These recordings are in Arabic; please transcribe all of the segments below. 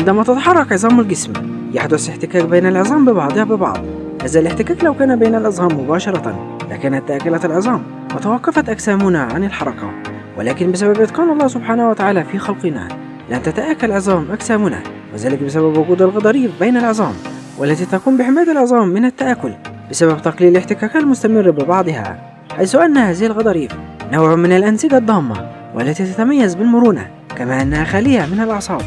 عندما تتحرك عظام الجسم يحدث احتكاك بين العظام ببعضها ببعض. هذا الاحتكاك لو كان بين الأعظام مباشرة لكانت تآكلت العظام وتوقفت أجسامنا عن الحركة، ولكن بسبب إتقان الله سبحانه وتعالى في خلقنا لن تتآكل عظام أجسامنا، وذلك بسبب وجود الغضاريف بين العظام والتي تقوم بحماية العظام من التآكل بسبب تقليل الاحتكاك المستمر ببعضها، حيث أن هذه الغضاريف نوع من الأنسجة الضامة والتي تتميز بالمرونة، كما أنها خالية من الأعصاب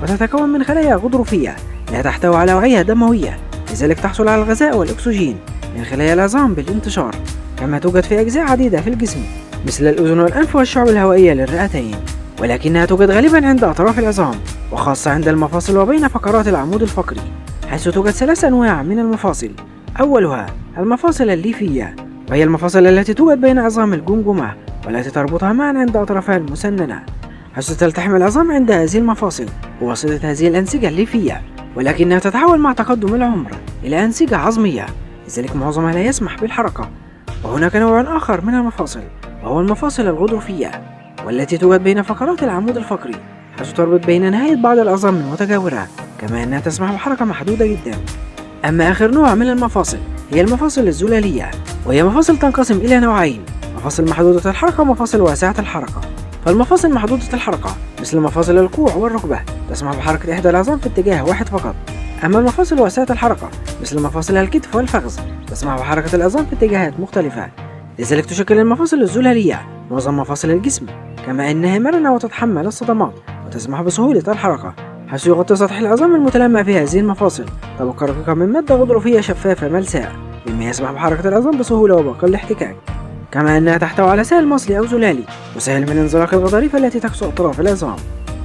وتتكون من خلايا غضروفية لا تحتوي على أوعية دموية، لذلك تحصل على الغذاء والأكسجين من خلايا العظام بالانتشار. كما توجد في أجزاء عديدة في الجسم مثل الأذن والأنف والشعب الهوائية للرئتين، ولكنها توجد غالبا عند أطراف العظام وخاصة عند المفاصل وبين فقرات العمود الفقري، حيث توجد 3 أنواع من المفاصل. أولها المفاصل الليفية، وهي المفاصل التي توجد بين عظام الجمجمة والتي تربطها معا عند أطرافها المسننة، حيث تلتحم العظام عند هذه المفاصل بواسطة هذه الأنسجة الليفية، ولكنها تتحول مع تقدم العمر إلى أنسجة عظمية، لذلك معظمها لا يسمح بالحركة. وهناك نوع آخر من المفاصل وهو المفاصل الغضروفية، والتي توجد بين فقرات العمود الفقري، حيث تربط بين نهاية بعض العظام المتجاورة، كما أنها تسمح بحركة محدودة جدا. أما آخر نوع من المفاصل هي المفاصل الزلالية، وهي مفاصل تنقسم إلى نوعين: مفاصل محدودة الحركة ومفاصل واسعة الحركة. فالمفاصل محدودة الحركة مثل مفاصل الكوع والركبة تسمح بحركة إحدى العظام في اتجاه واحد فقط. أما المفاصل واسعة الحركة مثل مفاصل الكتف والفخذ تسمح بحركة العظام في اتجاهات مختلفة، لذلك تشكل المفاصل الزلالية معظم مفاصل الجسم، كما أنها مرنة وتتحمل الصدمات وتسمح بسهولة الحركة، حيث يغطي سطح العظام المتلمع في هذه المفاصل طبقة رقيقة من مادة غضروفية شفافة ملساء، مما يسمح بحركة العظام بسهولة وبأقل احتكاك، كما أنها تحتوي على سائل مصلي أو زلالي وسهل من انزلاق الغضاريف التي تكسو أطراف العظام.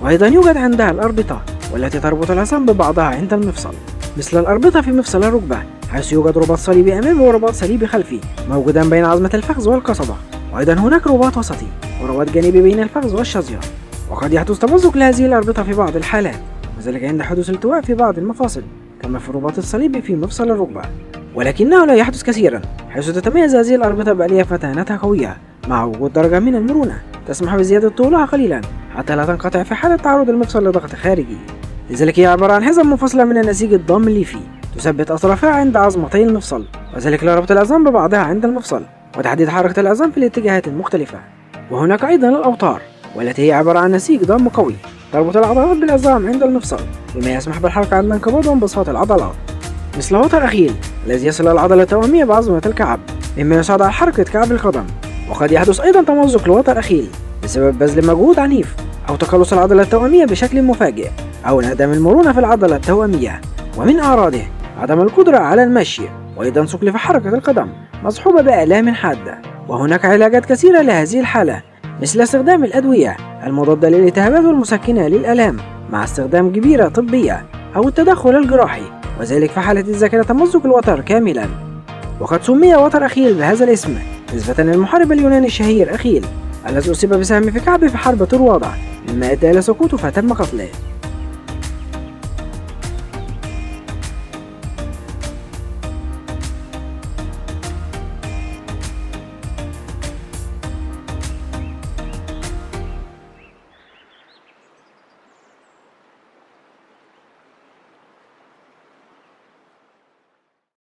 وأيضا يوجد عندها الأربطة والتي تربط العظام ببعضها عند المفصل، مثل الأربطة في مفصل الركبة، حيث يوجد رباط صليبي أمامي ورباط صليبي خلفي موجودان بين عظمة الفخذ والقصبة، وأيضا هناك رباط وسطي ورباط جانبي بين الفخذ والشظية. وقد يحدث تمزق لهذه الأربطة في بعض الحالات، وذلك عند حدوث التواء في بعض المفاصل كما في الرباط الصليبي في مفصل الركبة، ولكنه لا يحدث كثيرا، حيث تتميز هذه الأربطة بألياف متانتها قوية مع وجود درجة من المرونة تسمح بزيادة طولها قليلا حتى لا تنقطع في حالة تعرض المفصل لضغط خارجي. لذلك هي عبارة عن حزم منفصلة من النسيج الضام الليفي تثبت أطرافها عند عظمتي المفصل، وذلك لربط العظام ببعضها عند المفصل وتحديد حركة العظام في الاتجاهات المختلفة. وهناك أيضا الأوتار، والتي هي عبارة عن نسيج ضام قوي تربط العضلات بالعظام عند المفصل، بما يسمح بالحركة عند انقباض وانبساط العضلات، مثل وتر أخيل الذي يصل العضلة التوامية بعظمة الكعب مما يساعد على حركة كعب القدم. وقد يحدث أيضا تمزق لوتر أخيل بسبب بذل مجهود عنيف أو تقلص العضلة التوامية بشكل مفاجئ أو انعدام المرونة في العضلة التوامية، ومن أعراضه عدم القدرة على المشي وأيضا ثقل في حركة القدم مصحوبة بآلام حادة. وهناك علاجات كثيرة لهذه الحالة مثل استخدام الأدوية المضادة للالتهابات والمسكنة للآلام مع استخدام جبيرة طبية أو التدخل الجراحي، وذلك في حالة إذا كان تمزق الوتر كاملا. وقد سمي وتر أخيل بهذا الاسم نسبة للمحارب اليوناني الشهير أخيل الذي أصيب بسهم في كعبه في حرب طروادة، مما أدى إلى سقوطه فتم قتله.